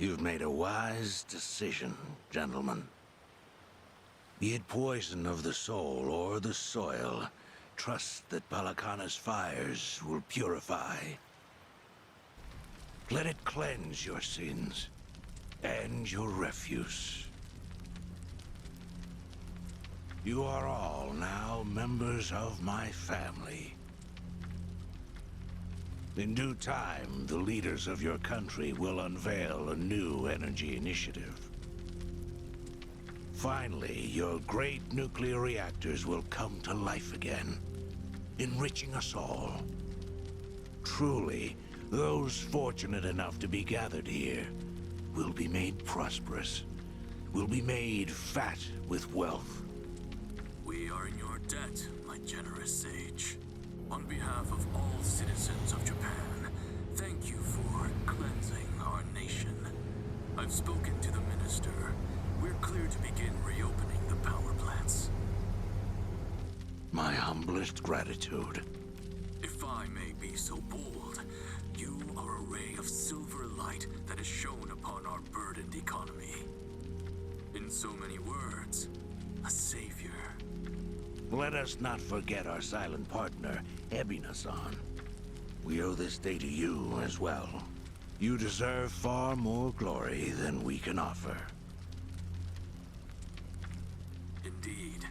You've made a wise decision, gentlemen. Be it poison of the soul or the soil, trust that Palakana's fires will purify. Let it cleanse your sins and your refuse. You are all now members of my family. In due time, the leaders of your country will unveil a new energy initiative. Finally, your great nuclear reactors will come to life again, enriching us all. Truly, those fortunate enough to be gathered here will be made prosperous, will be made fat with wealth. We are in your debt, my generous sage. On behalf of all citizens of Japan, thank you for cleansing our nation. I've spoken to the minister. We're clear to begin reopening the power plants. My humblest gratitude. If I may be so bold, you are a ray of silver light that has shone upon our burdened economy. In so many words, a savior. Let us not forget our silent partner, Ebina-san. We owe this day to you as well. You deserve far more glory than we can offer. Indeed.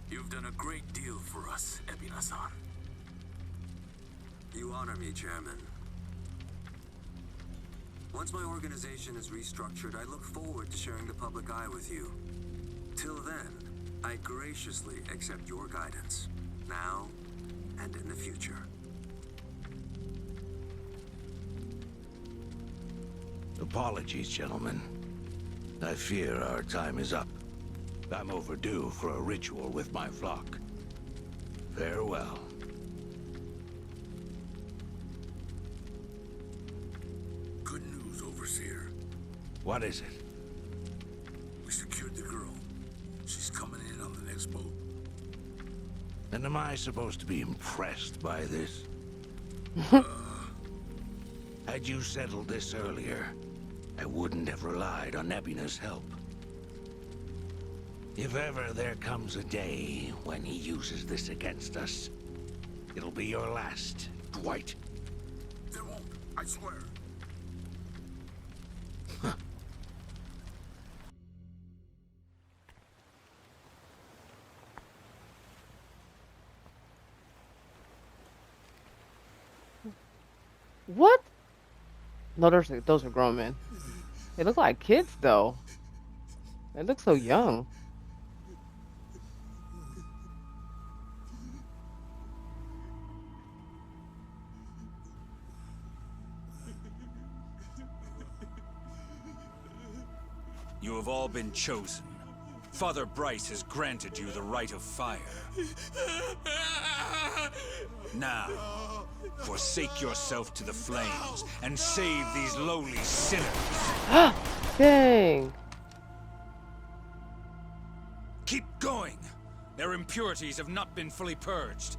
You've done a great deal for us, Ebina-san. You honor me, Chairman. Once my organization is restructured, I look forward to sharing the public eye with you. Till then, I graciously accept your guidance, now and in the future. Apologies, gentlemen. I fear our time is up. I'm overdue for a ritual with my flock. Farewell. Good news, Overseer. What is it? We secured the girl. She's coming in on the next boat. And am I supposed to be impressed by this? Had you settled this earlier, I wouldn't have relied on Ebina's help. If ever there comes a day when he uses this against us, it'll be your last, Dwight. There won't, I swear. What? No, those are grown men. They look like kids, though. They look so young. You have all been chosen. Father Bryce has granted you the right of fire. Now, forsake yourself to the flames and save these lowly sinners. Dang. Keep going. Their impurities have not been fully purged.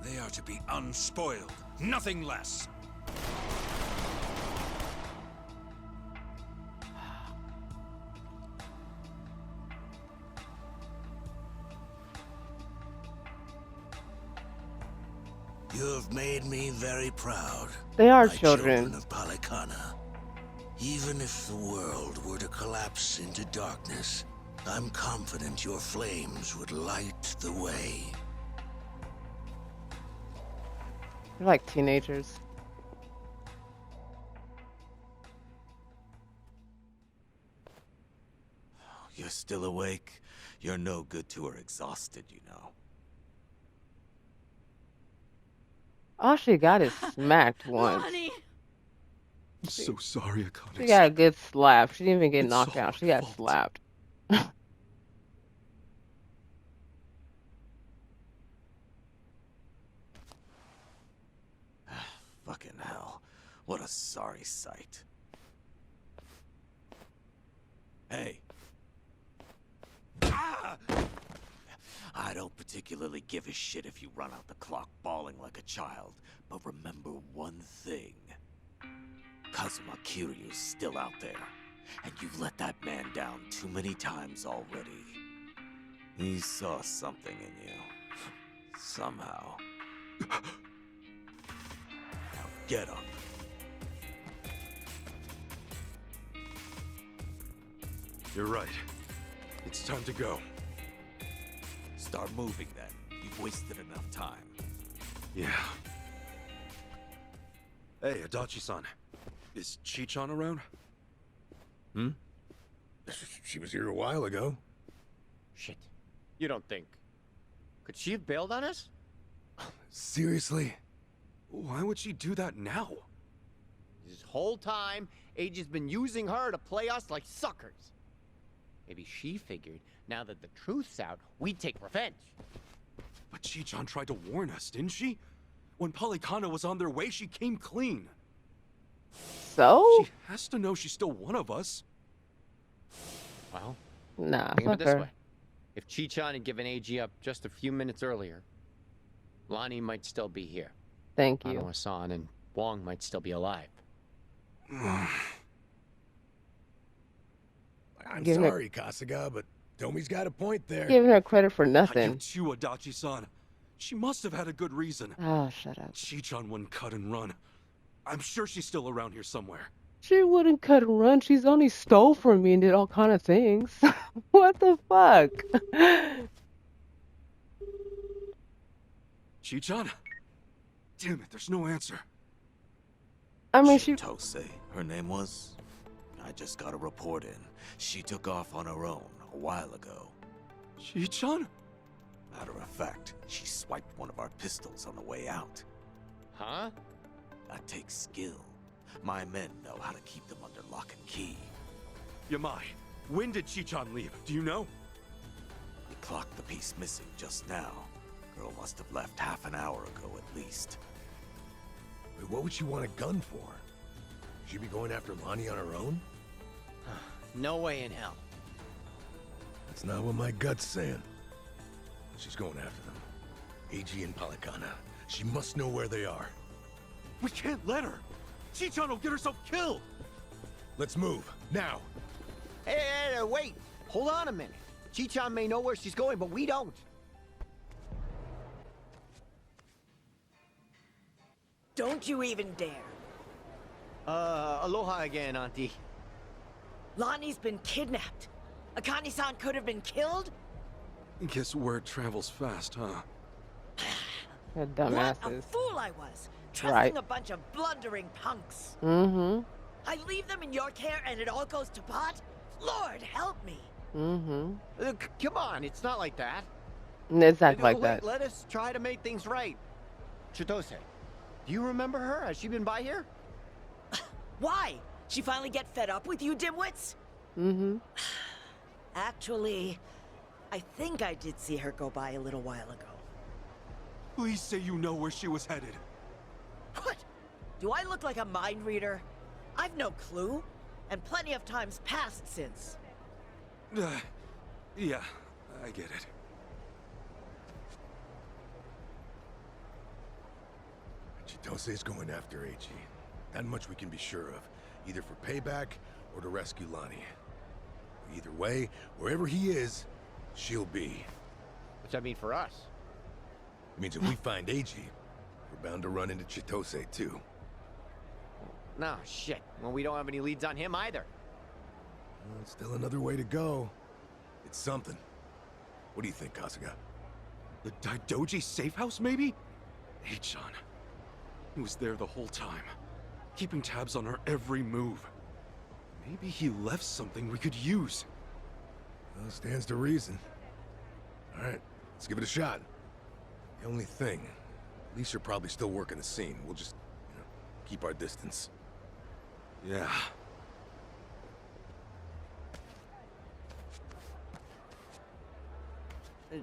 They are to be unspoiled, nothing less. You have made me very proud. They are my children of Palakana. Even if the world were to collapse into darkness, I'm confident your flames would light the way. They're like teenagers. You're still awake? You're no good to her exhausted, you know. All she got is smacked once. Lonnie! I'm so sorry, Akane. She got a good slap. She didn't even get It's knocked all out. She my got fault. slapped. Fucking hell. What a sorry sight. Hey. Ah! I don't particularly give a shit if you run out the clock bawling like a child, but remember one thing. Kazuma Kiryu's still out there. and you've let that man down too many times already. He saw something in you. Somehow. Now get up. You're right. It's time to go. Start moving then. You've wasted enough time. Yeah. Hey, Adachi-san. Is Chi-chan around? Hmm? She was here a while ago. Shit. You don't think... Could she have bailed on us? Seriously? Why would she do that now? This whole time, Age's been using her to play us like suckers. Maybe she figured, now that the truth's out, we'd take revenge. But Chi-chan tried to warn us, didn't she? When Polycana was on their way, she came clean. So? She has to know she's still one of us. Well, Nah, think of it fuck this her. way. If Chi-chan had given AG up just a few minutes earlier, Lonnie might still be here. Thank you. Anoa-san and Wong might still be alive. I'm Giving her- sorry, Kasuga, but Tomi's got a point there. Giving her credit for You nothing. too, Adachi-san. She must have had a good reason. Oh, shut up. Chi-chan wouldn't cut and run. I'm sure she's still around here somewhere. She wouldn't cut and run. She's only stole from me and did all kind of things. What the fuck? Chi-chan? Damn it, there's no answer. I mean, she... Chitose, her name was? I just got a report in. She took off on her own a while ago. Chi-chan? Matter of fact, she swiped one of our pistols on the way out. Huh? That takes skill. My men know how to keep them under lock and key. Yamai, when did Chi-chan leave? Do you know? We clocked the piece missing just now. Girl must have left half an hour ago at least. Wait, what would she want a gun for? She'd be going after Lonnie on her own? No way in hell. That's not what my gut's saying. She's going after them. AG and Polycana. She must know where they are. We can't let her! Chi-chan will get herself killed! Let's move, now! Hey, wait! Hold on a minute. Chi-chan may know where she's going, but we don't. Don't you even dare. Aloha again, Auntie. Lonnie's been kidnapped. Akane-san could have been killed? Guess word travels fast, huh? Her What a dumbasses. fool I was. Trusting Right. a bunch of blundering punks. Mm-hmm. I leave them in your care and it all goes to pot? Lord, help me. Mm-hmm. Come on, it's not like that. It's not like Wait, that. Let us try to make things right. Chitose, do you remember her? Has she been by here? Why? She finally get fed up with you dimwits? Mm-hmm. Actually, I think I did see her go by a little while ago. Please say you know where she was headed. What? Do I look like a mind reader? I've no clue. And plenty of times passed since. Yeah, I get it. Chitose's going after AG. That much we can be sure of. Either for payback or to rescue Lonnie. Either way, wherever he is, she'll be. What's that mean for us? It means if we find AG, we're bound to run into Chitose too. No, shit. Well, we don't have any leads on him either. Well, still another way to go. It's something. What do you think, Kasuga? The Daidoji safe house, maybe? Hey-chan. He was there the whole time, keeping tabs on her every move. Maybe he left something we could use. Well, stands to reason. All right, let's give it a shot. The only thing, at least you're probably still working the scene. We'll just, keep our distance. Yeah.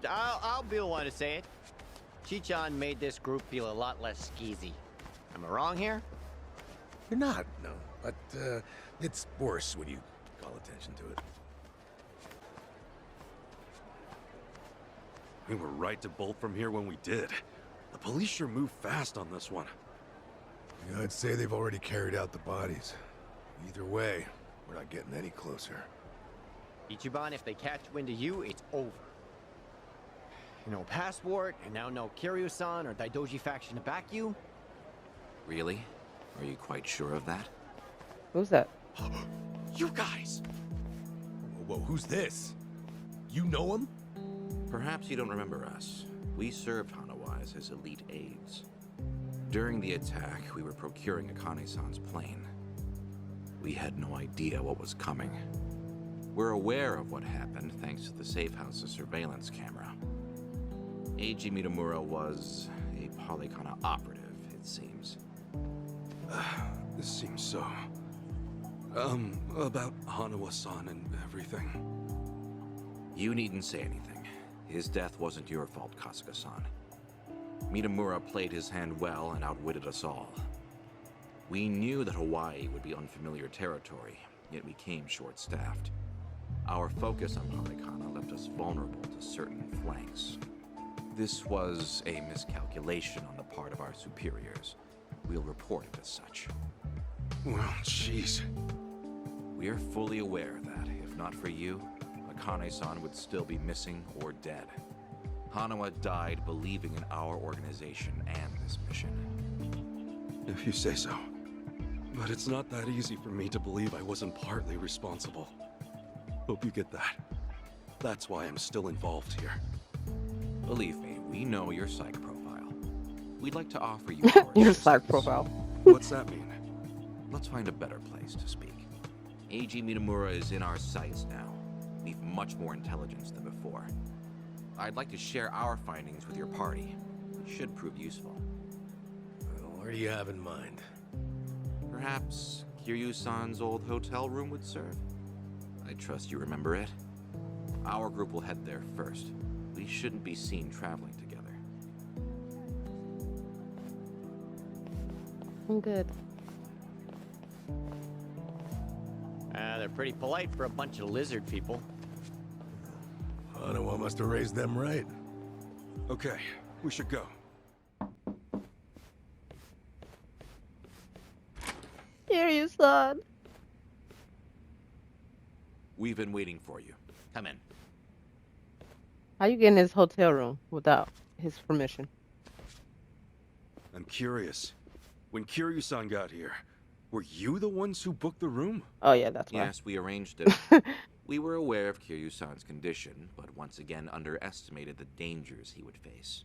I'll be the one to say it. Chi-chan made this group feel a lot less skeezy. Am I wrong here? You're not, no. But, it's worse when you call attention to it. We were right to bolt from here when we did. The police sure moved fast on this one. Yeah, I'd say they've already carried out the bodies. Either way, We're not getting any closer. Ichiban, if they catch wind of you, it's over. No passport, and now no Kiryu-san or Daidoji faction to back you. Really? Are you quite sure of that? Who's that? You guys! Whoa, who's this? You know him? Perhaps you don't remember us. We served Hanawa as his elite aides. During the attack, we were procuring Akane-san's plane. We had no idea what was coming. We're aware of what happened thanks to the safe house's surveillance camera. Eiji Mitamura was a Polycana operative, it seems. This seems so... about Hanawa-san and everything. You needn't say anything. His death wasn't your fault, Kasuga-san. Mitamura played his hand well and outwitted us all. We knew that Hawaii would be unfamiliar territory, yet we came short-staffed. Our focus on Polycana left us vulnerable to certain flanks. This was a miscalculation on the part of our superiors. We'll report it as such. Well, jeez. We are fully aware that, if not for you, Akane-san would still be missing or dead. Hanawa died believing in our organization and this mission. If you say so. But it's not that easy for me to believe I wasn't partly responsible. Hope you get that. That's why I'm still involved here. Believe me, we know your psych profile. We'd like to offer you Your psych profile. What's that mean? Let's find a better place to speak. Eiji Mitamura is in our sights now. We've much more intelligence than before. I'd like to share our findings with your party. It should prove useful. What do you have in mind? Perhaps Kiryu-san's old hotel room would serve? I trust you remember it. Our group will head there first. We shouldn't be seen traveling together. I'm good. They're pretty polite for a bunch of lizard people. Hanawa must have raised them right. Okay, we should go. Here you, son. We've been waiting for you. Come in. How you get in his hotel room without his permission? I'm curious. When Kiryu-san got here, were you the ones who booked the room? Oh yeah, that's why. Yes, we arranged it. We were aware of Kiryu-san's condition, but once again underestimated the dangers he would face.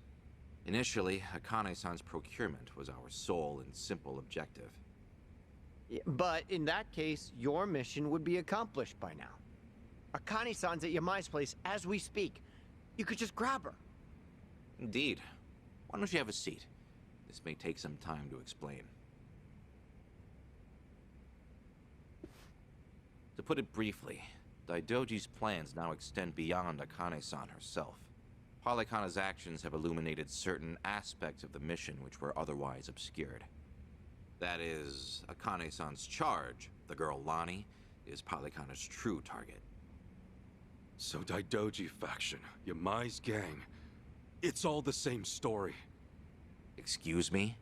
Initially, Akane-san's procurement was our sole and simple objective. But in that case, your mission would be accomplished by now. Akane-san's at Yamai's place as we speak. You could just grab her. Indeed. Why don't you have a seat? This may take some time to explain. To put it briefly, Daidoji's plans now extend beyond Akane-san herself. Polycana's actions have illuminated certain aspects of the mission which were otherwise obscured. That is, Akane-san's charge, the girl Lani, is Polycana's true target. So Daidoji faction, Yamai's gang, it's all the same story. Excuse me?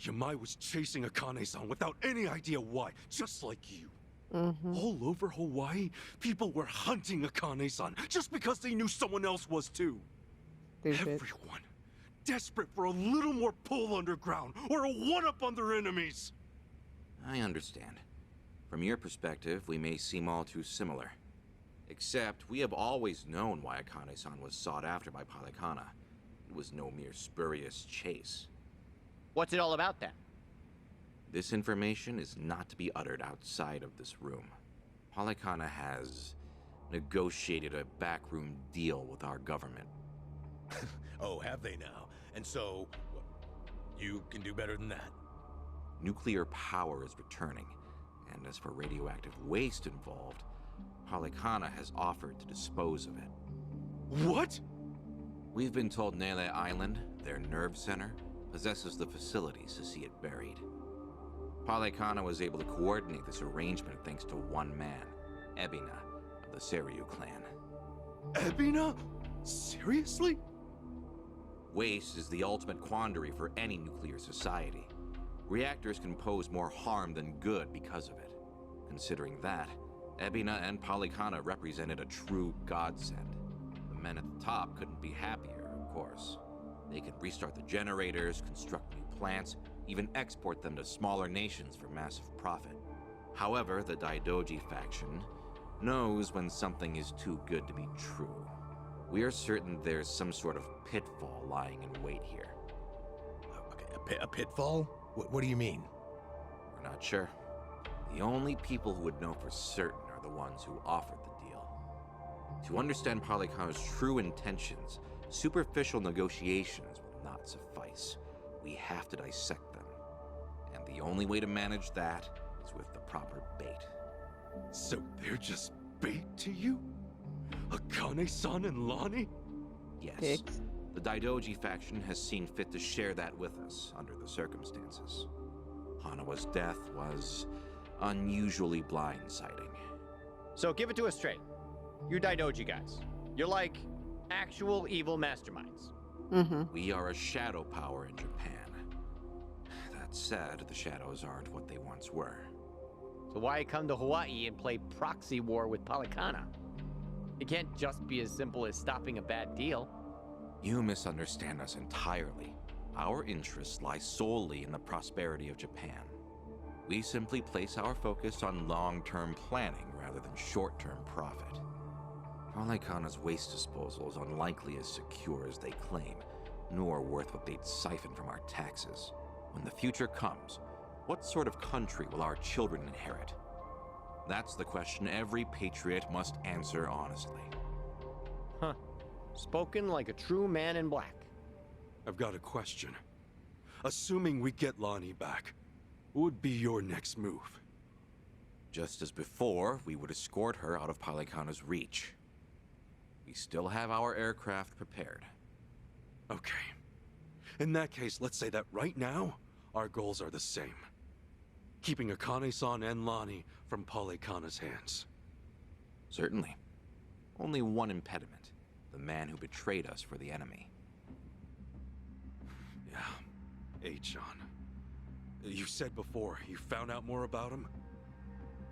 Yamai was chasing Akane-san without any idea why, just like you. Mm-hmm. All over Hawaii, people were hunting Akane-san just because they knew someone else was too. Stupid. Everyone desperate for a little more pull underground or a one-up on their enemies. I understand. From your perspective, we may seem all too similar. Except, we have always known why Akane-san was sought after by Polycana. It was no mere spurious chase. What's it all about then? This information is not to be uttered outside of this room. Polycana has negotiated a backroom deal with our government. Oh, have they now? And so, you can do better than that. Nuclear power is returning, and as for radioactive waste involved, Polycana has offered to dispose of it. What? We've been told Nele Island, their nerve center, possesses the facilities to see it buried. Polycana was able to coordinate this arrangement thanks to one man, Ebina, of the Seiryu clan. Ebina? Seriously? Waste is the ultimate quandary for any nuclear society. Reactors can pose more harm than good because of it. Considering that, Ebina and Polycana represented a true godsend. The men at the top couldn't be happier, of course. They could restart the generators, construct new plants, even export them to smaller nations for massive profit. However, the Daidoji faction knows when something is too good to be true. We are certain there's some sort of pitfall lying in wait here. Okay, a pitfall? What do you mean? We're not sure. The only people who would know for certain are the ones who offered the deal. To understand Polycana's true intentions, superficial negotiations will not suffice. We have to dissect them. And the only way to manage that is with the proper bait. So they're just bait to you? Akane-san and Lonnie? Yes. Pigs. The Daidoji faction has seen fit to share that with us under the circumstances. Hanawa's death was unusually blindsiding. So give it to us straight. You Daidoji guys. You're like actual evil masterminds. Mm-hmm. We are a shadow power in Japan. That said, the shadows aren't what they once were. So why come to Hawaii and play proxy war with Polycana? It can't just be as simple as stopping a bad deal. You misunderstand us entirely. Our interests lie solely in the prosperity of Japan. We simply place our focus on long-term planning rather than short-term profit. Polycana's waste disposal is unlikely as secure as they claim, nor worth what they'd siphon from our taxes. When the future comes, what sort of country will our children inherit? That's the question every patriot must answer honestly. Huh. Spoken like a true man in black. I've got a question. Assuming we get Lonnie back, what would be your next move? Just as before, we would escort her out of Polycana's reach. We still have our aircraft prepared. Okay. In that case, let's say that right now, our goals are the same. Keeping Akane-san and Lonnie from Polycana's hands. Certainly. Only one impediment. The man who betrayed us for the enemy. Yeah. H-on. You said before, you found out more about him?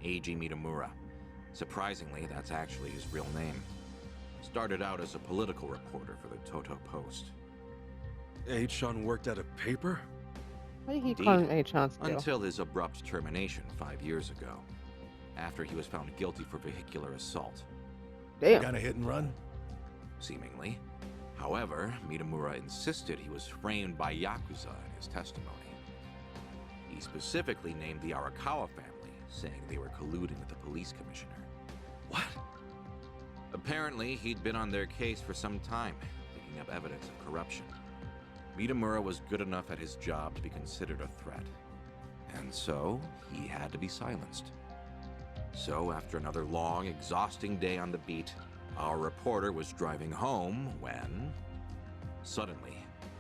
Eiji Mitamura. Surprisingly, that's actually his real name. Started out as a political reporter for the Toto Post. H-on worked at a paper? Why do you keep Indeed. calling him H-on still? Until his abrupt termination 5 years ago. After he was found guilty for vehicular assault. Damn. Kinda hit and run? Seemingly. However, Mitamura insisted he was framed by yakuza in his testimony. He specifically named the Arakawa family, saying they were colluding with the police commissioner. What? Apparently, he'd been on their case for some time, picking up evidence of corruption. Mitamura was good enough at his job to be considered a threat. And so, he had to be silenced. So, after another long, exhausting day on the beat, our reporter was driving home when... Suddenly,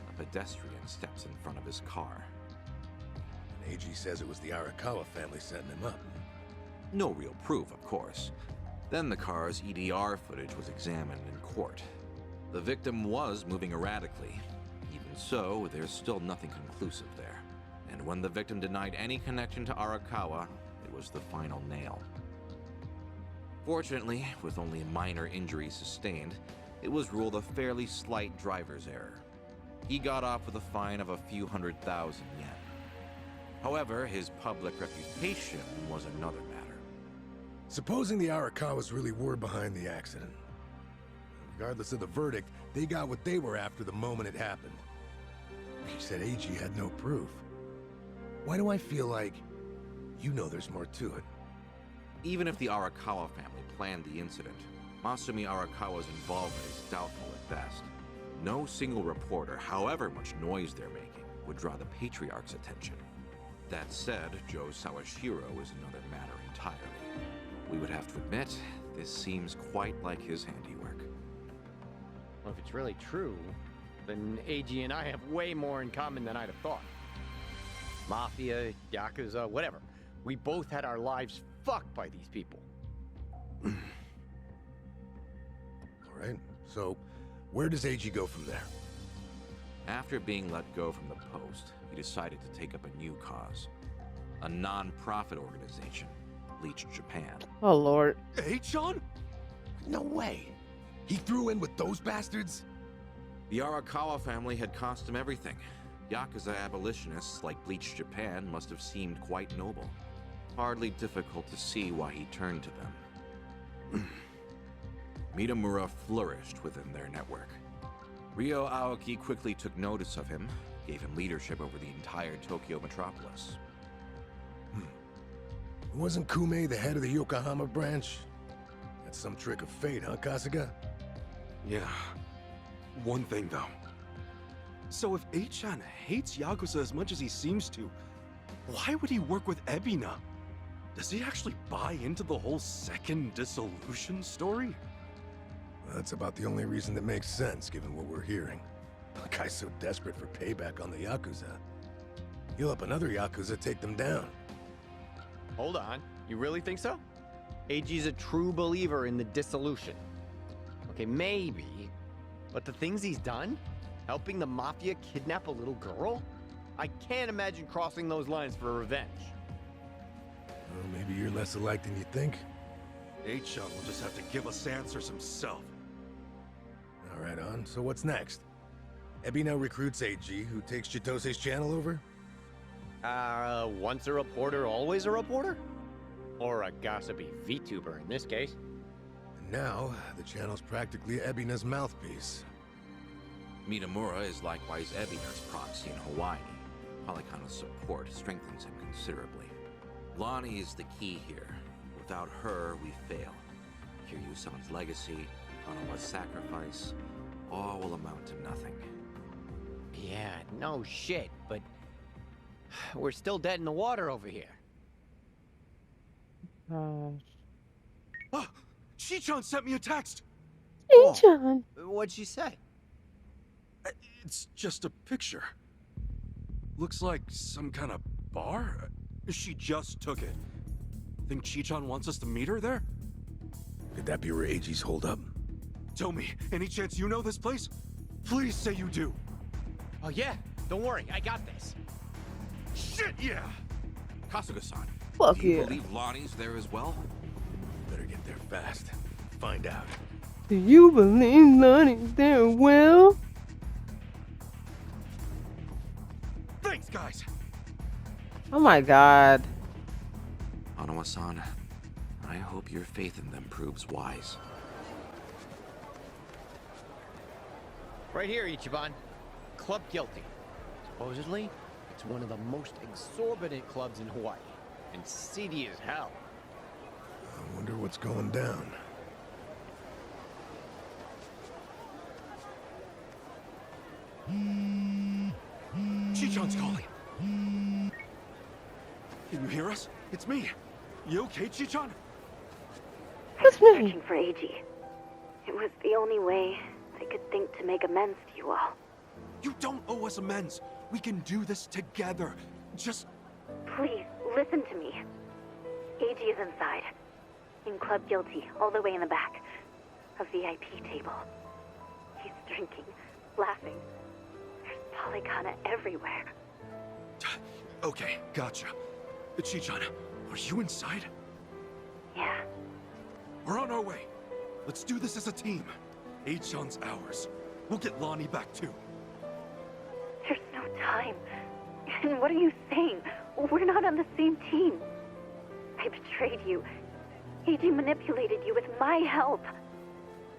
a pedestrian steps in front of his car. And AG says it was the Arakawa family setting him up. No real proof, of course. Then the car's EDR footage was examined in court. The victim was moving erratically. Even so, there's still nothing conclusive there. And when the victim denied any connection to Arakawa, it was the final nail. Fortunately, with only minor injuries sustained, it was ruled a fairly slight driver's error. He got off with a fine of a few 100,000 yen. However, his public reputation was another matter. Supposing the Arakawas really were behind the accident. Regardless of the verdict, they got what they were after the moment it happened. You said AG had no proof. Why do I feel like you know there's more to it? Even if the Arakawa family planned the incident, Masumi Arakawa's involvement is doubtful at best. No single reporter, however much noise they're making, would draw the Patriarch's attention. That said, Joe Sawashiro is another matter entirely. We would have to admit, this seems quite like his handiwork. Well, if it's really true, then AG and I have way more in common than I'd have thought. Mafia, yakuza, whatever. We both had our lives fucked by these people. All right, so where does AG go from there? After being let go from the post, he decided to take up a new cause. A non-profit organization. bleached Japan. Oh lord. H-on? No way. He threw in with those bastards? The Arakawa family had cost him everything. Yakuza abolitionists like bleached Japan must have seemed quite noble. Hardly difficult to see why he turned to them. Mitamura flourished within their network. Ryo Aoki quickly took notice of him, gave him leadership over the entire Tokyo metropolis. Wasn't Kume the head of the Yokohama branch? That's some trick of fate, huh, Kasuga? Yeah. One thing, though. So if H-chan hates Yakuza as much as he seems to, why would he work with Ebina? Does he actually buy into the whole second dissolution story? That's about the only reason that makes sense, given what we're hearing. The guy's so desperate for payback on the Yakuza. He'll help another Yakuza take them down. Hold on. You really think so? AG's a true believer in the dissolution. Okay, maybe. But the things he's done? Helping the Mafia kidnap a little girl? I can't imagine crossing those lines for revenge. Well, maybe you're less alike than you think. H-chan will just have to give us answers himself. All right, on. So what's next? Ebina recruits AG, who takes Chitose's channel over? Once a reporter, always a reporter? Or a gossipy VTuber in this case. And now, the channel's practically Ebina's mouthpiece. Mitamura is likewise Ebina's proxy in Hawaii. Polycana's support strengthens him considerably. Lonnie is the key here. Without her, we fail. Kiryu-san's legacy, Hanawa's sacrifice, all will amount to nothing. Yeah, no shit, but we're still dead in the water over here. Oh, Chi-chan sent me a text! H-chan. What'd she say? It's just a picture. Looks like some kind of bar? She just took it. Think Chi-chan wants us to meet her there? Could that be where AG's holed up? Tell me, any chance you know this place? Please say you do. Oh yeah, don't worry, I got this. Shit, yeah! Kasuga-san, Fuck do you yeah. believe Lonnie's there as well? Better get there fast. Find out. Do you believe Lonnie's there? Well, Thanks, guys! oh my god. Hanawa-san, I hope your faith in them proves wise. Right here, Ichiban. Club Guilty. Supposedly, it's one of the most exorbitant clubs in Hawaii. And seedy as hell. I wonder what's going down. Chi-chan's calling. Can you hear us? It's me. You okay, Chi-chan? That's me. Searching for AG. It was the only way I could think to make amends to you all. You don't owe us amends. We can do this together. Just... Please, listen to me. AG is inside. In Club Guilty, all the way in the back. A VIP table. He's drinking, laughing. There's Polygana everywhere. Okay, gotcha. Chi-chan, are you inside? Yeah. We're on our way. Let's do this as a team. H-chan's ours. We'll get Lonnie back too. There's no time. And what are you saying? We're not on the same team. I betrayed you. AG manipulated you with my help.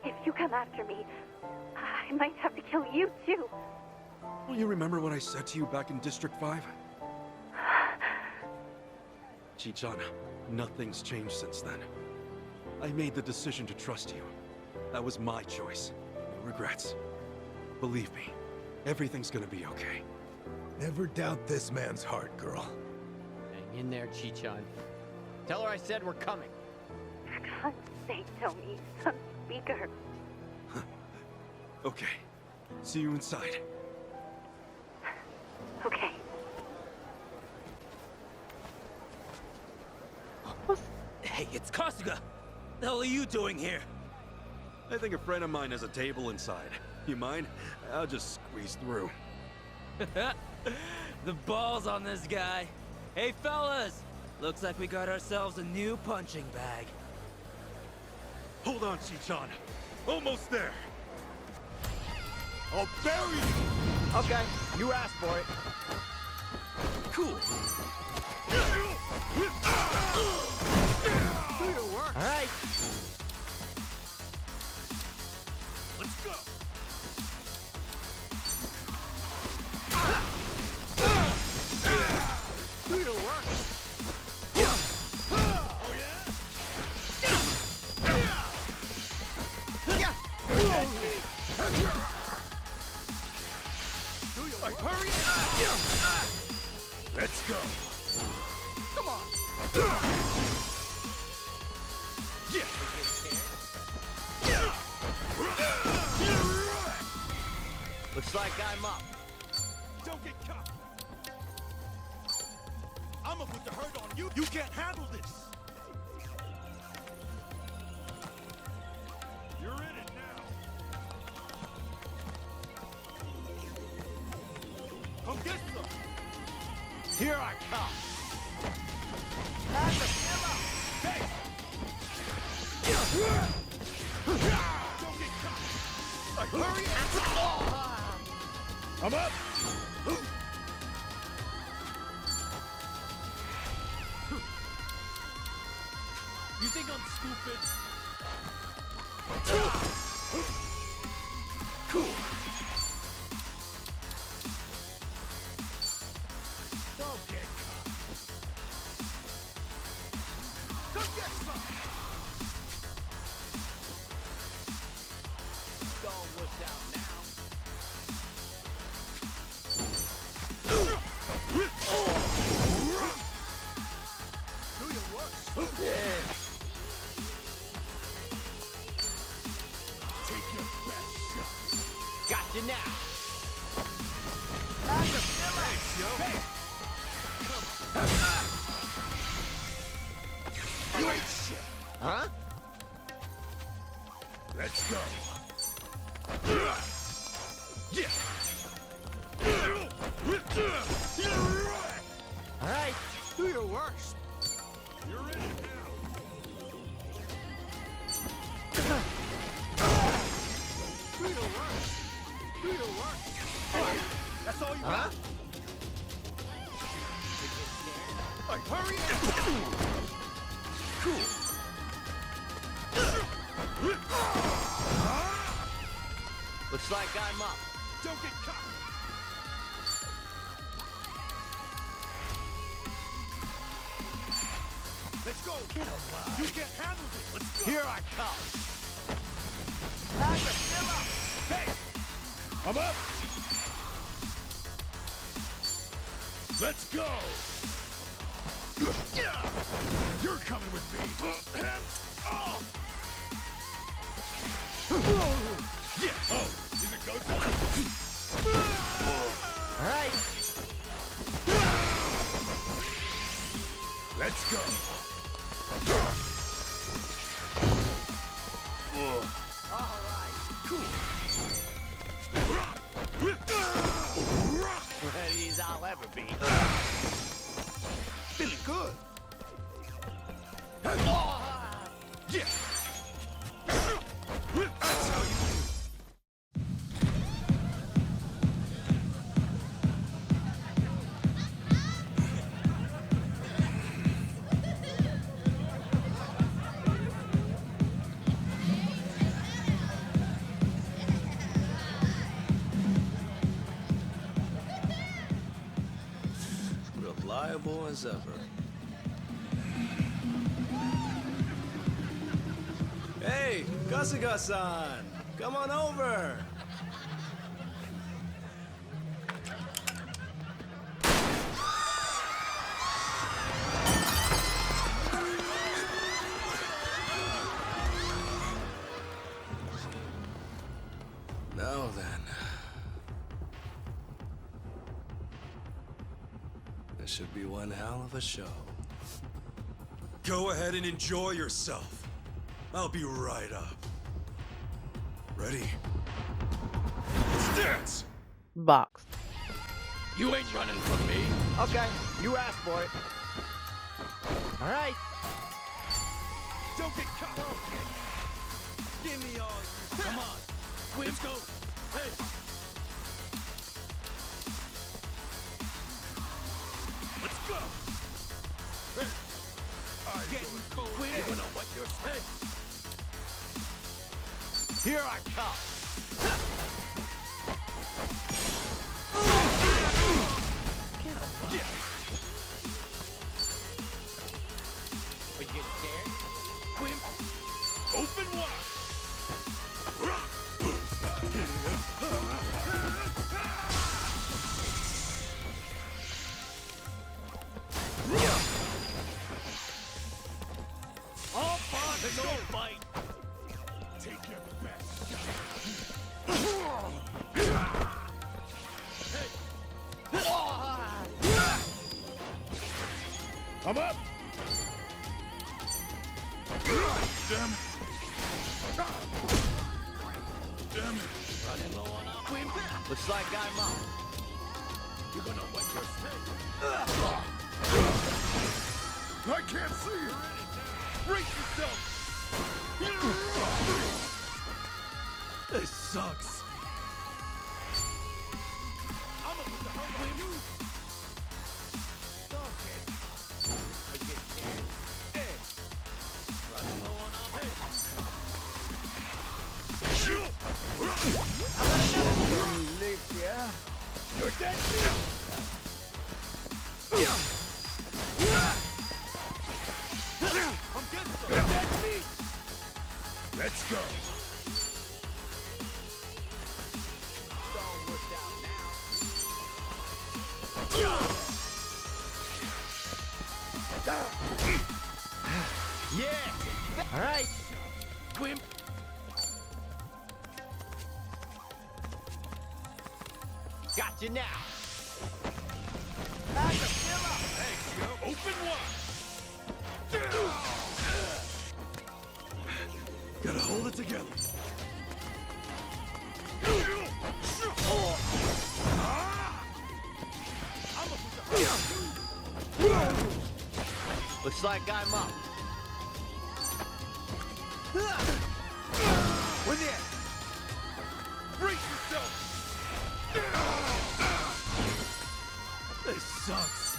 If you come after me, I might have to kill you too. Don't you remember what I said to you back in District 5? Chi-chan, nothing's changed since then. I made the decision to trust you. That was my choice. No regrets. Believe me, everything's gonna be okay. Never doubt this man's heart, girl. Hang in there, Chi-chan. Tell her I said we're coming. For God's sake, Tony, some speaker. Okay. See you inside. Okay. Hey, it's Kasuga! The hell are you doing here? I think a friend of mine has a table inside. You mind? I'll just squeeze through. The balls on this guy. Hey, fellas! Looks like we got ourselves a new punching bag. Hold on, Chichan. Almost there. I'll bury you! Okay, you asked for it. Cool. Do your work. All right. Let's go! Do your work. Hurry! Let's go! Come on. Yeah! Looks like I'm up. Don't get caught! I'ma put the hurt on you! You can't handle this! You're in it now! Come get some! Here I come. Hey! Don't get caught! Hurry! I'm up! You think I'm stupid? Cool! Don't get caught. Come get some! Don't look down now. Do your work! Take your best shot! Got you now. Thanks, yo! Hey! You ain't shit! Huh? Let's go! Yeah! All right. Do your worst. You're in it now! Do your worst. Do your worst. That's all you Huh? got? Hurry! Cool! Looks like I'm up. Don't get caught! Let's go! Get alive! You can't handle this! Let's go! Here I come. Hey! I'm up! Let's go! You're coming with me! Oh! Yeah! Oh! Is it go time? All right. Let's go! All right. Cool! Ready as I'll ever be. Feeling good! Yeah! That's how you do! Reliable as ever. Hey, Kasuga-san! Come on over! Now then. This should be one hell of a show. Go ahead and enjoy yourself. I'll be right up. Ready? Let's dance! Box. You ain't running from me. Okay, you asked for it. All right. Don't get caught. Give me all you. Come on. Let's go. Hey. Let's go. Hey. Getting cold. You don't know what you're saying. Here I come. Yeah. Are you getting scared? Wimp. Open wide. All fun, no fight. Take care of the best. I'm up. Damn it. Damn it. Running low on our wimp. Looks like I'm up. You're gonna wet your I can't see you. Brace yourself. This sucks. I'm gonna put the hurt on you. Stop it. Are you getting scared? Hey. Running low on our wimp. Yeah. You're dead. I'm getting some. That's me. Let's go. All worked out now. Yeah. All right. Wimp. Got you now. Thanks, yo. Open wide. Gotta hold it together. Looks like I'm up. With it. Brace yourself. This sucks.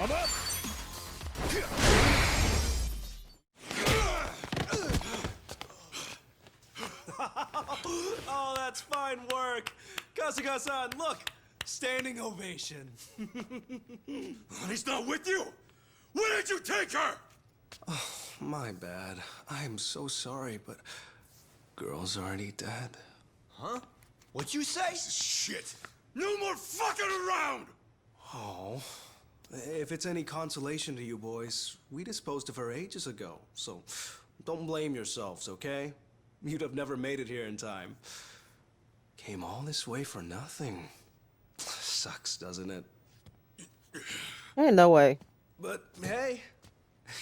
I'm up. Oh, that's fine work. Kasuga-san, look. Standing ovation. He's not with you. Where did you take her? Oh, my bad. I am so sorry, but girl's already dead. Huh? What'd you say? Shit. No more fucking around. Oh. If it's any consolation to you boys, we disposed of her ages ago, so don't blame yourselves, okay? You'd have never made it here in time. Came all this way for nothing. Sucks, doesn't it? Ain't no way. But hey,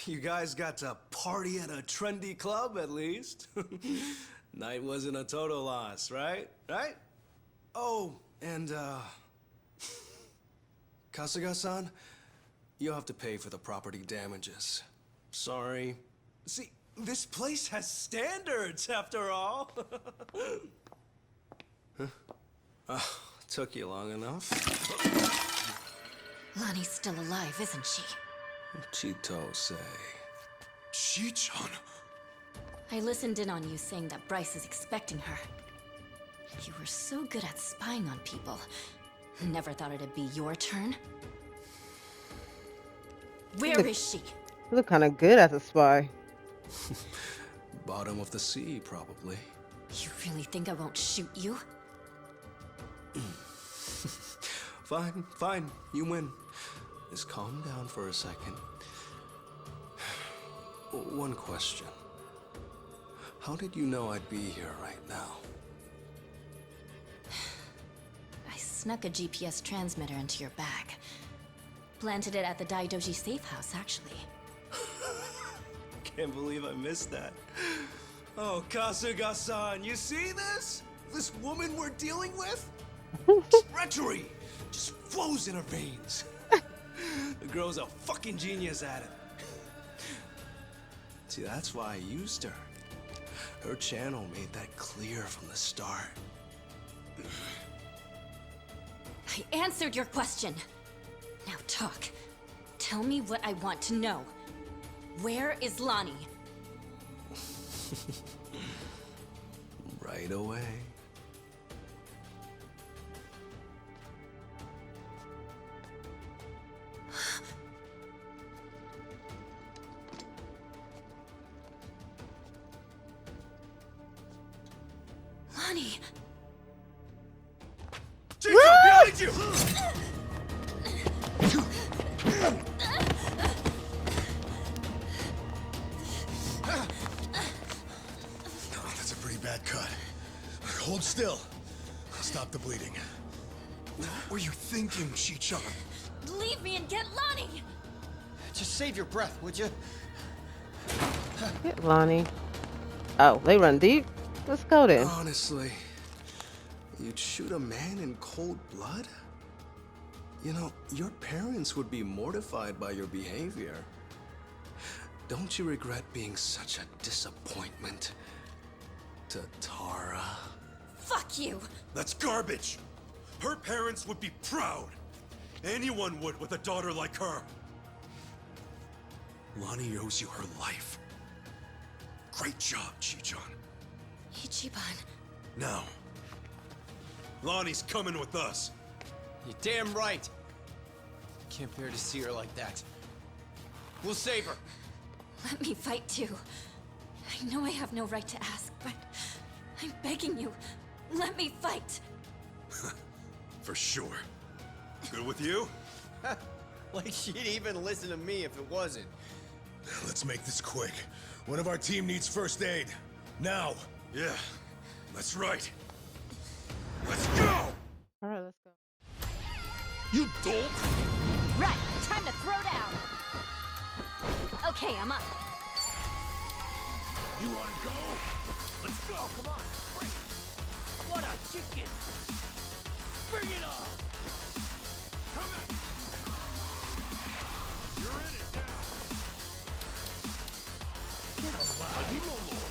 you guys got to party at a trendy club at least. Night wasn't a total loss, right? Right? Oh, and Kasuga-san, you'll have to pay for the property damages. Sorry. See, this place has standards after all. Huh? Took you long enough. Lonnie's still alive, isn't she? Chito say. Chi-chan. I listened in on you saying that Bryce is expecting her. You were so good at spying on people. Never thought it'd be your turn. Where is she? You look kind of good as a spy. Bottom of the sea, probably. You really think I won't shoot you? Fine, fine. You win. Just calm down for a second. One question. How did you know I'd be here right now? I snuck a GPS transmitter into your bag. Planted it at the Daidoji safe house, actually. Can't believe I missed that. Oh, Kasuga-san, you see this? This woman we're dealing with? Treachery! just flows in her veins. The girl's a fucking genius at it. See, that's why I used her. Her channel made that clear from the start. I answered your question. Now talk. Tell me what I want to know. Where is Lonnie? Right away. Lonnie! Jacob, behind you! Oh, that's a pretty bad cut. Hold still. Stop the bleeding. What were you thinking, Shichon? Leave me and get Lonnie! Just save your breath, would you? Get Lonnie. Oh, they run deep? Let's go then. Honestly, you'd shoot a man in cold blood? You know, your parents would be mortified by your behavior. Don't you regret being such a disappointment to Tara? Fuck you! That's garbage! Her parents would be proud! Anyone would with a daughter like her! Lonnie owes you her life. Great job, Chichon. Ichiban. Now, Lonnie's coming with us. You're damn right. Can't bear to see her like that. We'll save her. Let me fight too. I know I have no right to ask, but I'm begging you. Let me fight. For sure. Good with you? Like she'd even listen to me if it wasn't. Let's make this quick. One of our team needs first aid. Now. Yeah, that's right. Let's go! Alright, let's go. You dolt! Right, time to throw down. Okay, I'm up. You wanna go? Let's go! Come on! What a chicken! Bring it on! Come in! You're in it now! Get alive, you Lord!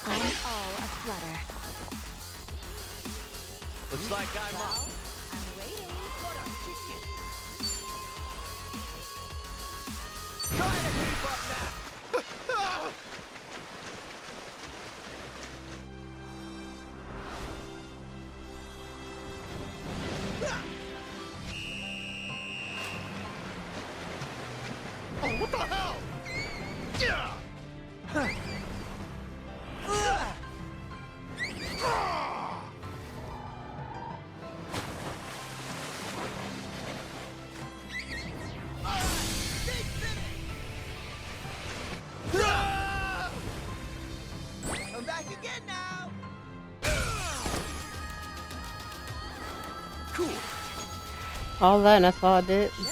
I'm all aflutter. Looks like I'm up. I'm waiting. What a chicken! Trying to keep up now. Oh, what the hell? Yeah! I'm back again now! Cool. All that, and that's all I did. Okay,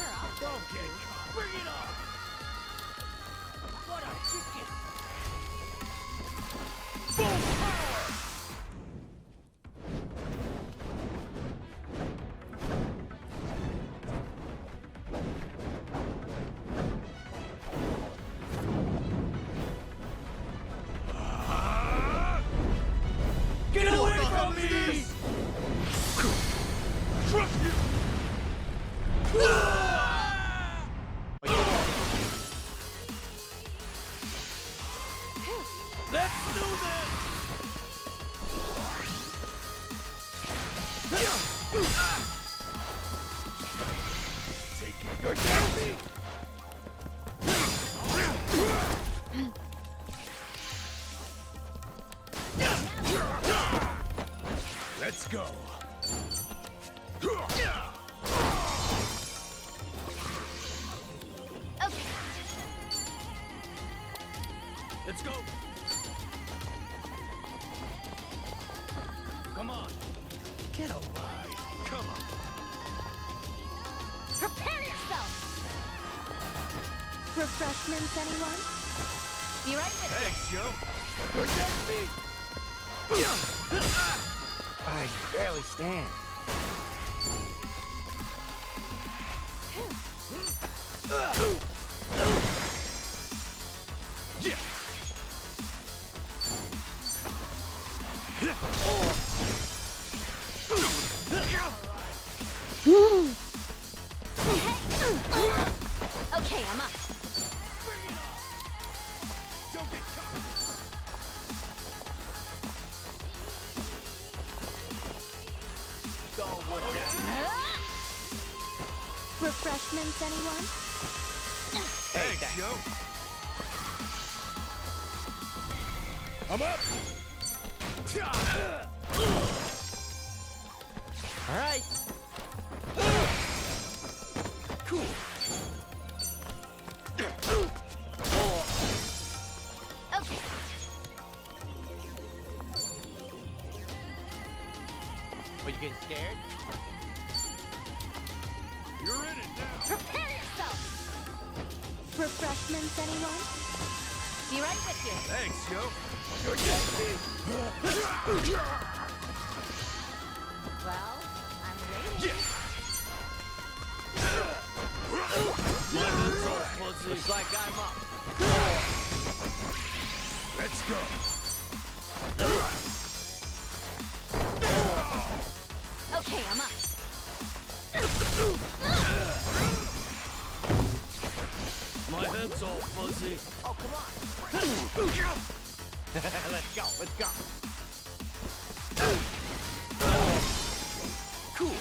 bring it on! What a chicken! Full power! Get away from me! Trust you! Let's do this! You're down me! Let's go! Let's go! Come on! Get alive! Come on! Prepare yourself! Refreshments, anyone? Be right with you. Thanks, Joe! I barely stand. Okay, I'm up. Refreshments, anyone? Thanks, yo. I'm up. All right. Cool. Okay. Are you getting scared? You're in it now. Prepare yourself! Refreshments, anyone? Be right with you. Thanks, yo. Well, I'm ready. Looks like I'm up. Let's go. Okay, I'm up. My head's all fuzzy. Oh, come on. Let's go. Let's go. Cool.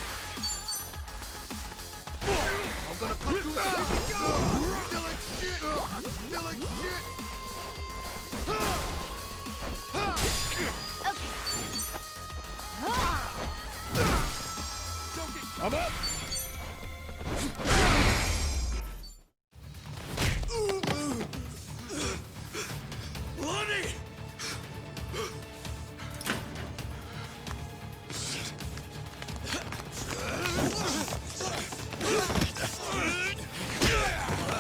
I'm gonna cut through this. Feel like shit. Feel like shit. I'm up. Lonnie!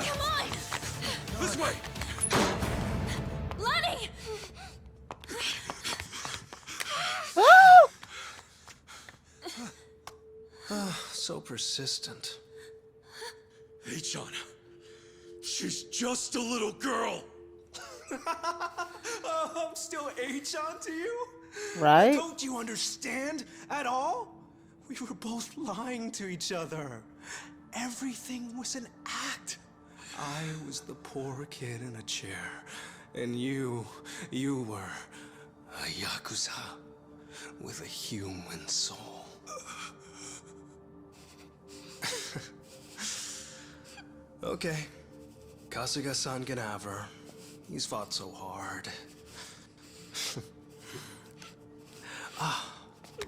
Come on! This way. Lonnie! So persistent. Hey, John. She's just a little girl. I'm still H-on to you? Right? Don't you understand at all? We were both lying to each other. Everything was an act. I was the poor kid in a chair. And you were a yakuza with a human soul. Okay. Kasuga-san can have her. He's fought so hard.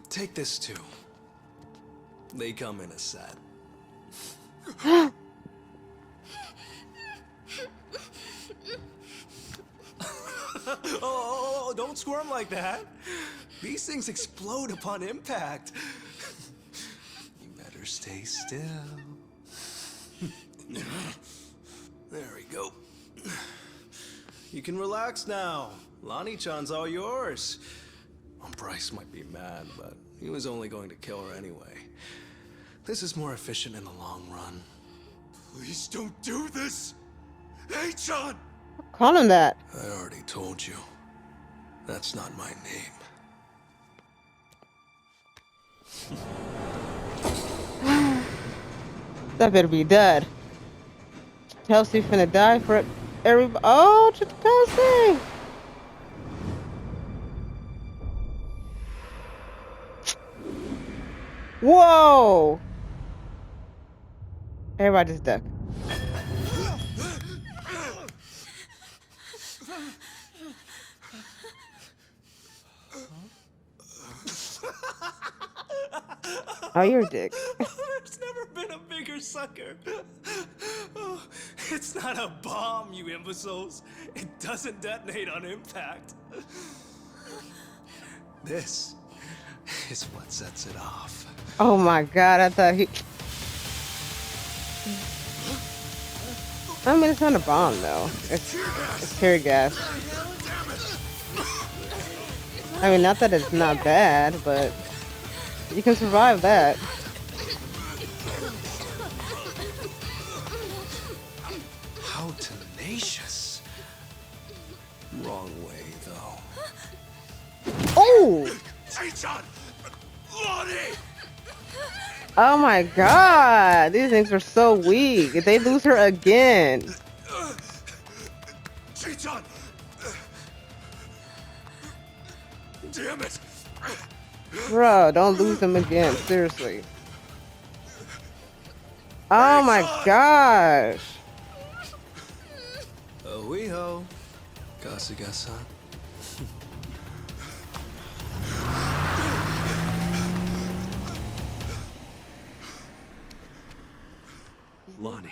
Take this too. They come in a set. Oh, don't squirm like that. These things explode upon impact. You better stay still. There we go. You can relax now. Lonnie-chan's all yours. Well, Bryce might be mad, but he was only going to kill her anyway. This is more efficient in the long run. Please don't do this. Hey, John! Call him that. I already told you. That's not my name. That better be dead. Kelsey finna die for everybody. Oh, Kelsey! Whoa! Everybody just duck. Oh, you're a dick. There's never been a bigger sucker. Oh, it's not a bomb, you imbeciles. It doesn't detonate on impact. This is what sets it off. Oh my god, I thought he... I mean, it's not a bomb, though. It's tear gas. I mean, not that it's not bad, but you can survive that. How tenacious. Wrong way, though. Oh! Jason! Lonnie! Oh my god! These things are so weak. If they lose her again. Jason! Damn it! Bro, don't lose them again. Seriously. Oh my gosh. We-ho. Kasuga-san. Lonnie,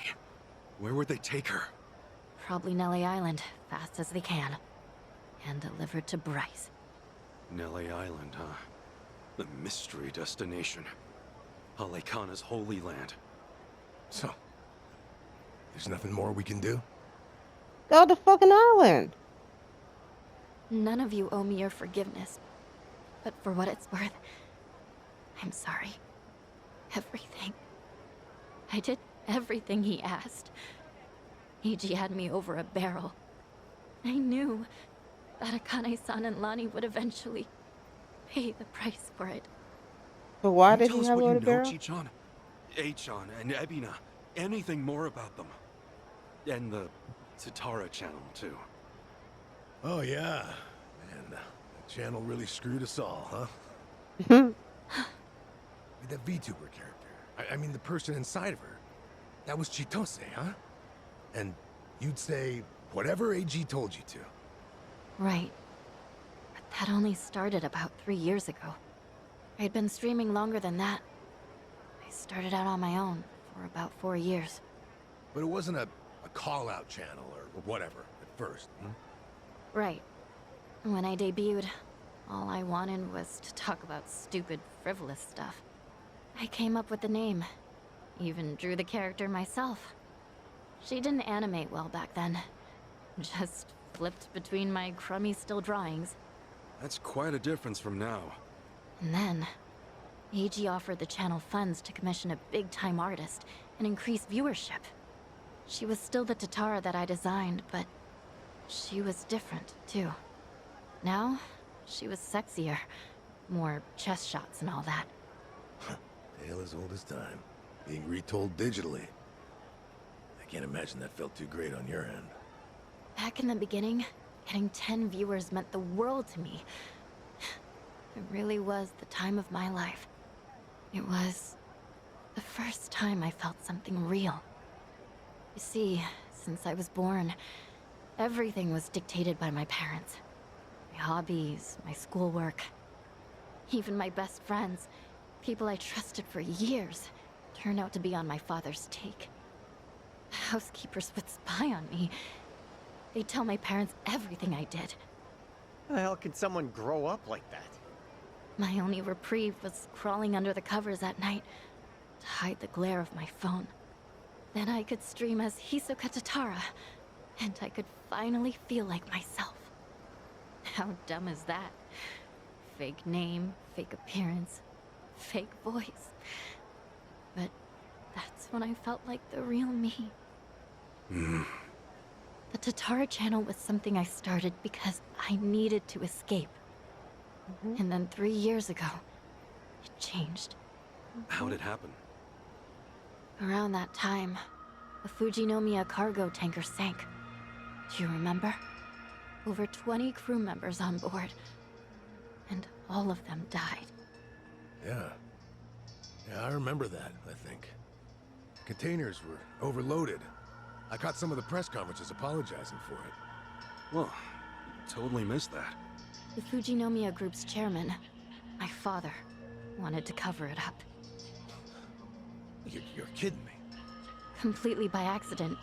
where would they take her? Probably Nelly Island, fast as they can. And delivered to Bryce. Nelly Island, huh? The mystery destination. Halekana's holy land. So, there's nothing more we can do? Go to fucking island. None of you owe me your forgiveness. But for what it's worth, I'm sorry. Everything. I did everything he asked. Eiji had me over a barrel. I knew that Akane-san and Lani would eventually pay the price for it. But why Can you did tell he us have what her you to know, barrel? Chichan? Achan and Ebina. Anything more about them. And the Tatara channel, too. Oh, yeah. Man, the channel really screwed us all, huh? That VTuber character. I mean, the person inside of her. That was Chitose, huh? And you'd say whatever AG told you to. Right. But that only started about 3 years ago. I'd been streaming longer than that. I started out on my own for about 4 years. But it wasn't a call-out channel or whatever at first, hmm? Right. When I debuted, all I wanted was to talk about stupid, frivolous stuff. I came up with the name. Even drew the character myself. She didn't animate well back then. Just flipped between my crummy still drawings. That's quite a difference from now. And then, AG offered the channel funds to commission a big-time artist and increase viewership. She was still the Tatara that I designed, but she was different, too. Now, she was sexier. More chest shots and all that. Tale as old as time. Being retold digitally. I can't imagine that felt too great on your end. Back in the beginning, getting 10 viewers meant the world to me. It really was the time of my life. It was the first time I felt something real. You see, since I was born, everything was dictated by my parents. My hobbies, my schoolwork, even my best friends, people I trusted for years, turned out to be on my father's take. The housekeepers would spy on me. They'd tell my parents everything I did. How the hell can someone grow up like that? My only reprieve was crawling under the covers at night to hide the glare of my phone. Then I could stream as Hisoka Tatara, and I could finally feel like myself. How dumb is that? Fake name, fake appearance, fake voice. But that's when I felt like the real me. The Tatara channel was something I started because I needed to escape. And then 3 years ago, it changed. How'd it happen? Around that time, a Fujinomiya cargo tanker sank. Do you remember? Over 20 crew members on board. And all of them died. Yeah. Yeah, I remember that, I think. Containers were overloaded. I caught some of the press conferences apologizing for it. Well, totally missed that. The Fujinomiya Group's chairman, my father, wanted to cover it up. You're kidding me. Completely by accident,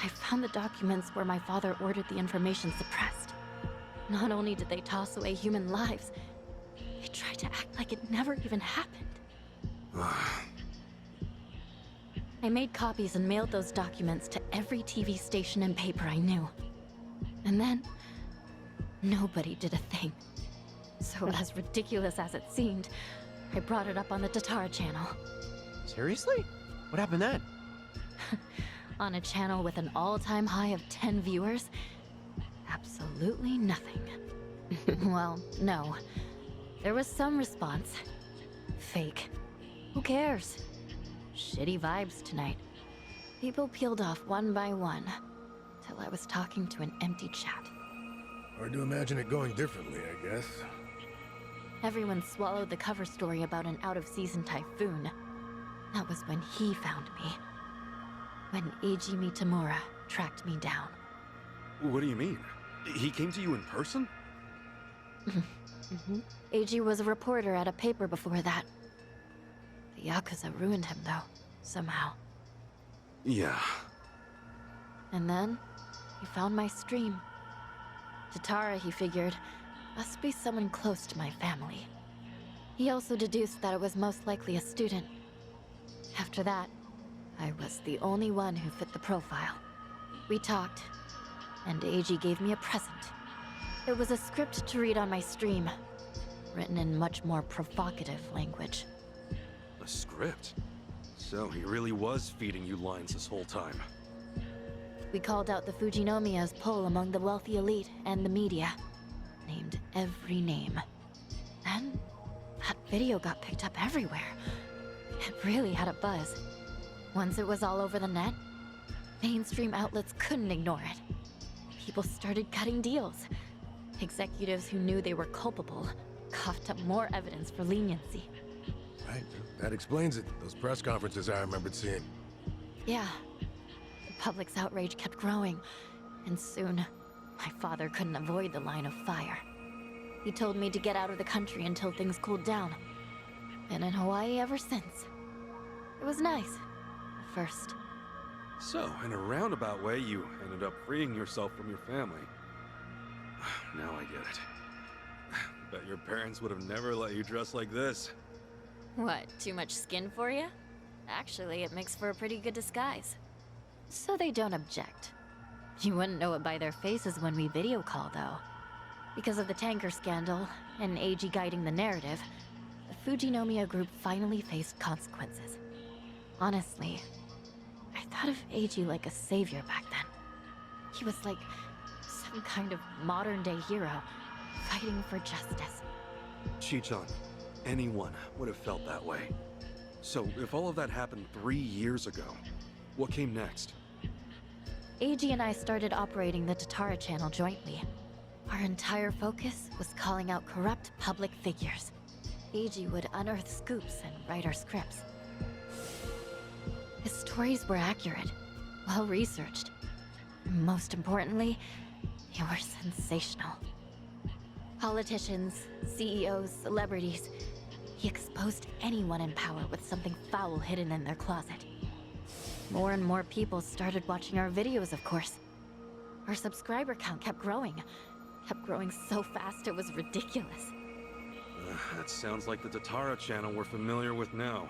I found the documents where my father ordered the information suppressed. Not only did they toss away human lives, they tried to act like it never even happened. I made copies and mailed those documents to every TV station and paper I knew. And then, nobody did a thing. So as ridiculous as it seemed, I brought it up on the Tatara channel. Seriously? What happened then? On a channel with an all-time high of 10 viewers? Absolutely nothing. Well, no. There was some response. Fake. Who cares? Shitty vibes tonight. People peeled off one by one, till I was talking to an empty chat. Hard to imagine it going differently, I guess. Everyone swallowed the cover story about an out-of-season typhoon. That was when he found me. When Eiji Mitamura tracked me down. What do you mean? He came to you in person? Eiji was a reporter at a paper before that. The yakuza ruined him, though, somehow. Yeah. And then, he found my stream. Tatara, he figured, must be someone close to my family. He also deduced that it was most likely a student. After that, I was the only one who fit the profile. We talked, and Eiji gave me a present. It was a script to read on my stream, written in much more provocative language. A script? So he really was feeding you lines this whole time. We called out the Fujinomiya's poll among the wealthy elite and the media. Named every name. Then, that video got picked up everywhere. It really had a buzz. Once it was all over the net, mainstream outlets couldn't ignore it. People started cutting deals. Executives who knew they were culpable coughed up more evidence for leniency. Right, that explains it. Those press conferences I remembered seeing. Yeah. The public's outrage kept growing, and soon, my father couldn't avoid the line of fire. He told me to get out of the country until things cooled down. Been in Hawaii ever since. It was nice, at first. So, in a roundabout way, you ended up freeing yourself from your family. Now I get it. Bet your parents would have never let you dress like this. What, too much skin for you? Actually, it makes for a pretty good disguise. So they don't object. You wouldn't know it by their faces when we video call, though. Because of the tanker scandal, and Eiji guiding the narrative, the Fujinomiya group finally faced consequences. Honestly, I thought of Eiji like a savior back then. He was like some kind of modern-day hero, fighting for justice. Chi-chan, anyone would have felt that way. So, if all of that happened 3 years ago, what came next? Eiji and I started operating the Tatara channel jointly. Our entire focus was calling out corrupt public figures. Eiji would unearth scoops and write our scripts. His stories were accurate, well-researched. Most importantly, they were sensational. Politicians, CEOs, celebrities. He exposed anyone in power with something foul hidden in their closet. More and more people started watching our videos, of course. Our subscriber count kept growing so fast it was ridiculous. That sounds like the Tatara channel we're familiar with now.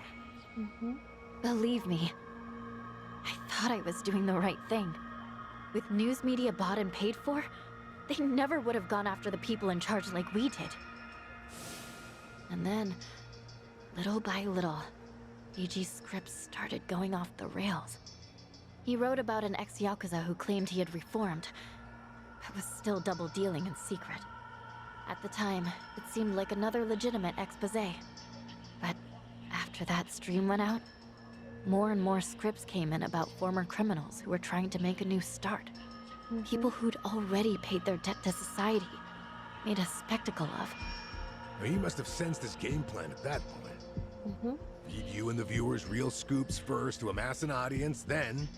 Believe me, I thought I was doing the right thing. With news media bought and paid for, they never would have gone after the people in charge like we did. And then, little by little, Eiji's scripts started going off the rails. He wrote about an ex-yakuza who claimed he had reformed, but was still double-dealing in secret. At the time, it seemed like another legitimate exposé. But after that stream went out, more and more scripts came in about former criminals who were trying to make a new start. People who'd already paid their debt to society, made a spectacle of. He must have sensed his game plan at that point. Feed you and the viewers real scoops first to amass an audience, then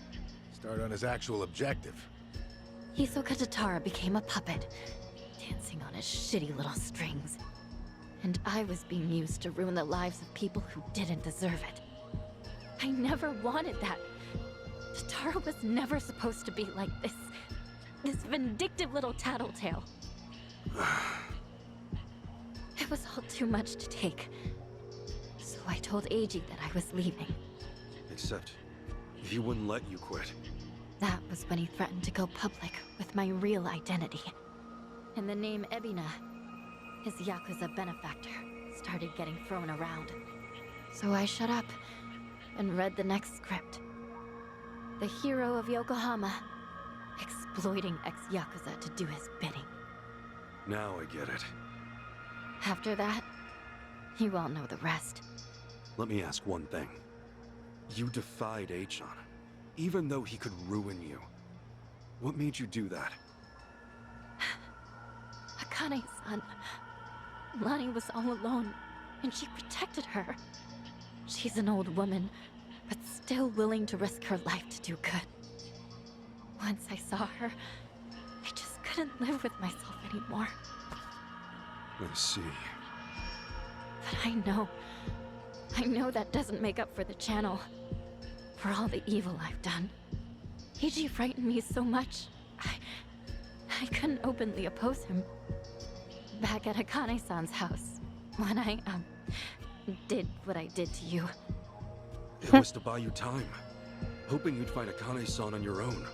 start on his actual objective. Hisoka Tatara became a puppet, dancing on his shitty little strings. And I was being used to ruin the lives of people who didn't deserve it. I never wanted that. Tatara was never supposed to be like this. This vindictive little tattletale. It was all too much to take. So I told Eiji that I was leaving. Except, he wouldn't let you quit. That was when he threatened to go public with my real identity. And the name Ebina. his yakuza benefactor, started getting thrown around. So I shut up and read the next script. The hero of Yokohama, exploiting ex-yakuza to do his bidding. Now I get it. After that, you all know the rest. Let me ask one thing. You defied Achan, even though he could ruin you. What made you do that? Akane-san. Lani was all alone, and she protected her. She's an old woman, but still willing to risk her life to do good. Once I saw her, I just couldn't live with myself anymore. I see. But I know that doesn't make up for the channel. For all the evil I've done. Eiji frightened me so much, I couldn't openly oppose him. Back at Akane-san's house, when I, did what I did to you. It was to buy you time, hoping you'd find Akane-san on your own.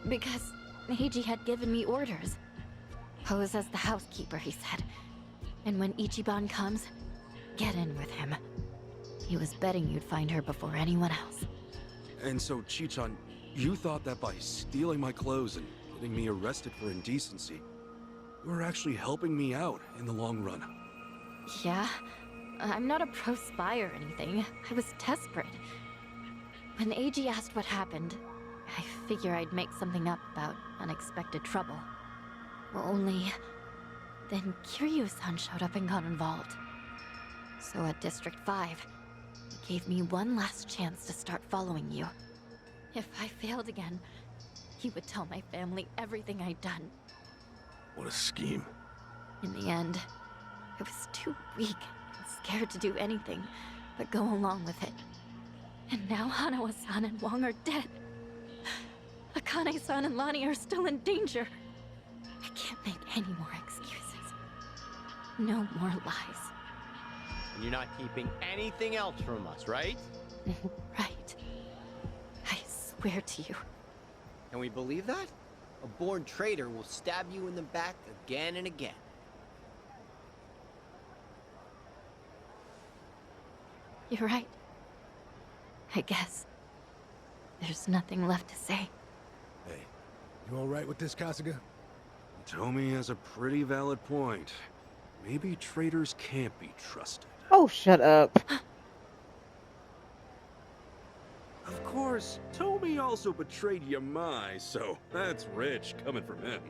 Because Eiji had given me orders. Pose as the housekeeper, he said. And when Ichiban comes, get in with him. He was betting you'd find her before anyone else. And so, Chichan, you thought that by stealing my clothes and getting me arrested for indecency, you were actually helping me out in the long run. Yeah, I'm not a pro spy or anything. I was desperate. When Eiji asked what happened, I figure I'd make something up about unexpected trouble. Only, then Kiryu-san showed up and got involved. So at District 5, he gave me one last chance to start following you. If I failed again, he would tell my family everything I'd done. What a scheme. In the end, I was too weak and scared to do anything but go along with it. And now Hanawa-san and Wong are dead. Akane-san and Lani are still in danger. I can't make any more excuses. No more lies. And you're not keeping anything else from us, right? Right. I swear to you. Can we believe that? A born traitor will stab you in the back again and again. You're right. I guess. There's nothing left to say. Hey, you alright with this, Kasuga? Tomi has a pretty valid point. Maybe traitors can't be trusted. Oh, shut up. Of course, Tomi also betrayed Yamai, so that's rich coming from him.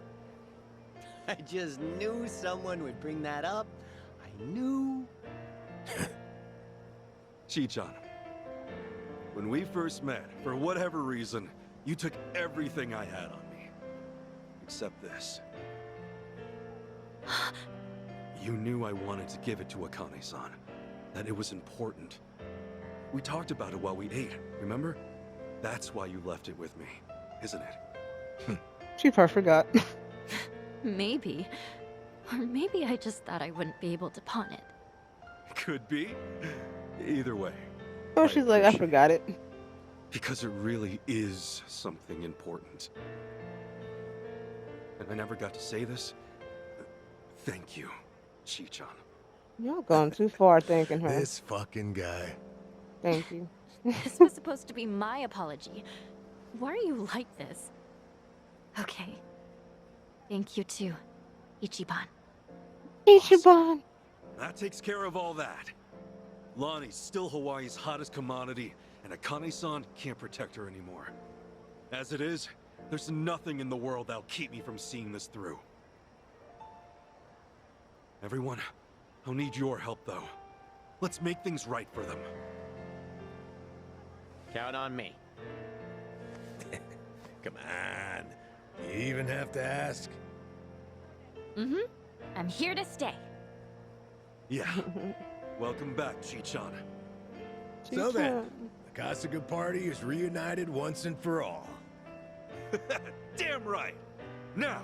I just knew someone would bring that up. I knew. Chichan, when we first met, for whatever reason, you took everything I had on me. Except this. You knew I wanted to give it to Akane-san. That it was important. We talked about it while we ate, remember? That's why you left it with me, isn't it? She probably forgot. Maybe. Or maybe I just thought I wouldn't be able to pawn it. Could be. Either way. Oh, she's like, I forgot it. Because it really is something important. And I never got to say this. Thank you, Chichan. Y'all gone too far thanking her. This fucking guy. Thank you. This was supposed to be my apology. Why are you like this? Okay. Thank you too, Ichiban. Ichiban! That takes care of all that. Lonnie's still Hawaii's hottest commodity, and Akane-san can't protect her anymore. As it is, there's nothing in the world that'll keep me from seeing this through. Everyone, I'll need your help though. Let's make things right for them. Count on me. Come on. You even have to ask? Mm-hmm. I'm here to stay. Yeah. Welcome back, Chichan. So then, the Kasuga party is reunited once and for all. Damn right. Now.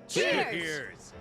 Cheers!